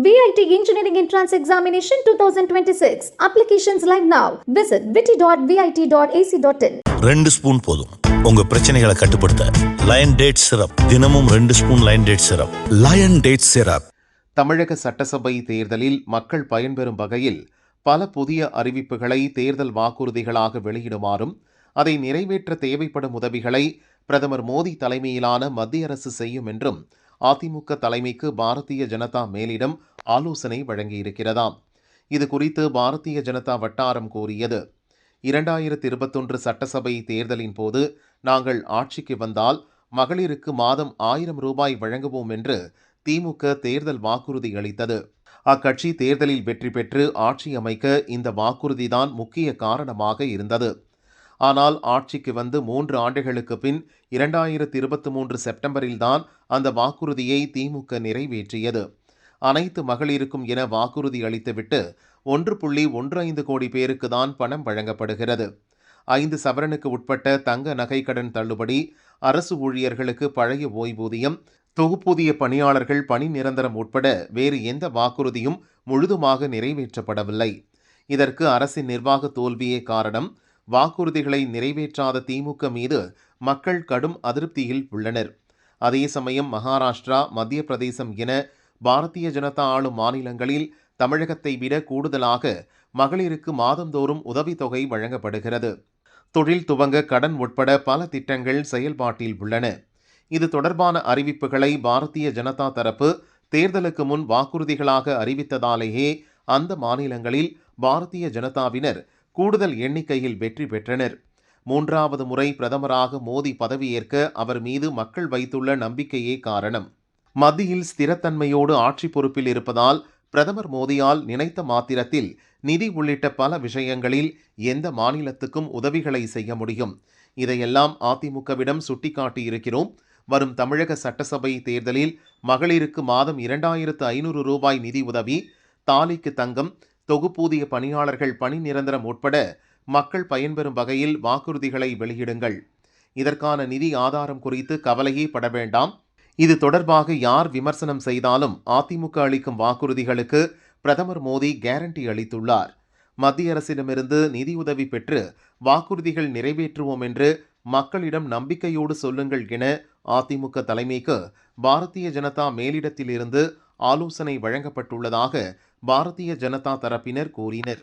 VIT Engineering Entrance Examination 2026. Applications live now. Visit vit.vit.ac.in. 2 spoon போதும் உங்க பிரச்சனைகளை கட்டுப்படுத்த. லயன் டேட் சிரப் தினமும் 2 spoon lion date syrup. Lion date syrup. தமிழக சட்டசபை தேர்தலில் மக்கள் பயன்பெறும் வகையில் பல புதிய அறிவிப்புகளை தேர்தல் வாக்குறுதிகளாக வெளியிடுமாறும் அதை நிறைவேற்ற தேவைப்படும் உதவிகளை பிரதமர் மோடி தலைமையிலான மத்திய அரசு செய்யும் என்றும் அதிமுக தலைமைக்கு பாரதிய ஜனதா மேலிடம் ஆலோசனை வழங்கியிருக்கிறதாம். இது குறித்து பாரதிய ஜனதா வட்டாரம் கூறியது, 2021 சட்டசபை தேர்தலின் போது நாங்கள் ஆட்சிக்கு வந்தால் மகளிருக்கு மாதம் 1000 ரூபாய் வழங்குவோம் என்று திமுக தேர்தல் வாக்குறுதி அளித்தது. அக்கட்சி தேர்தலில் வெற்றி பெற்று ஆட்சி அமைக்க இந்த வாக்குறுதிதான் முக்கிய காரணமாக இருந்தது. ஆனால் ஆட்சிக்கு வந்து 3 ஆண்டுகளுக்கு பின் 2023 செப்டம்பரில்தான் அந்த வாக்குறுதியை திமுக நிறைவேற்றியது. அனைத்து மகளிருக்கும் என வாக்குறுதி அளித்துவிட்டு 1.15 கோடி பேருக்கு தான் பணம் வழங்கப்படுகிறது. 5 சவரனுக்கு உட்பட்ட தங்க நகைக்கடன் தள்ளுபடி, அரசு ஊழியர்களுக்கு பழைய ஓய்வூதியம், தொகுப்பூதிய பணியாளர்கள் பணி நிரந்தரம் உட்பட வேறு எந்த வாக்குறுதியும் முழுதுமாக நிறைவேற்றப்படவில்லை. இதற்கு அரசின் நிர்வாக தோல்வியே காரணம். வாக்குறுதிகளை நிறைவேற்றாத திமுக மீது மக்கள் கடும் அதிருப்தியில் உள்ளனர். அதே சமயம் மகாராஷ்டிரா, மத்திய பிரதேசம் என பாரதிய ஜனதா ஆளும் மாநிலங்களில் தமிழகத்தை விட கூடுதலாக மகளிருக்கு மாதந்தோறும் உதவித்தொகை வழங்கப்படுகிறது. தொழில் துவங்க கடன் உட்பட பல திட்டங்கள் செயல்பாட்டில் உள்ளன. இது தொடர்பான அறிவிப்புகளை பாரதிய ஜனதா தரப்பு தேர்தலுக்கு முன் வாக்குறுதிகளாக அறிவித்ததாலேயே அந்த மாநிலங்களில் பாரதிய ஜனதாவினர் கூடுதல் எண்ணிக்கையில் வெற்றி பெற்றனர். 3வது முறை பிரதமராக மோடி பதவியேற்க அவர் மீது மக்கள் வைத்துள்ள நம்பிக்கையே காரணம். மத்தியில் ஸ்திரத்தன்மையோடு ஆட்சி பொறுப்பில் இருப்பதால் பிரதமர் மோடியால் நினைத்த மாத்திரத்தில் நிதி உள்ளிட்ட பல விஷயங்களில் எந்த மாநிலத்துக்கும் உதவிகளை செய்ய முடியும். இதையெல்லாம் அதிமுகவிடம் சுட்டிக்காட்டியிருக்கிறோம். வரும் தமிழக சட்டசபை தேர்தலில் மகளிருக்கு மாதம் 2500 ரூபாய் நிதி உதவி, தாலிக்கு தங்கம், தொகுப்பூதிய பணியாளர்கள் பணி நிரந்தரம் உட்பட மக்கள் பயன்பெறும் வகையில் வாக்குறுதிகளை வெளியிடுங்கள். இதற்கான நிதி ஆதாரம் குறித்து கவலையே பட வேண்டாம். இது தொடர்பாக யார் விமர்சனம் செய்தாலும் அதிமுக அளிக்கும் வாக்குறுதிகளுக்கு பிரதமர் மோடி கேரண்டி அளித்துள்ளார். மத்திய அரசிடமிருந்து நிதியுதவி பெற்று வாக்குறுதிகள் நிறைவேற்றுவோம் என்று மக்களிடம் நம்பிக்கையோடு சொல்லுங்கள் என அதிமுக தலைமைக்கு பாரதிய ஜனதா மேலிடத்திலிருந்து ஆலோசனை வழங்கப்பட்டுள்ளதாக பாரதிய ஜனதா தரப்பினர் கூறினர்.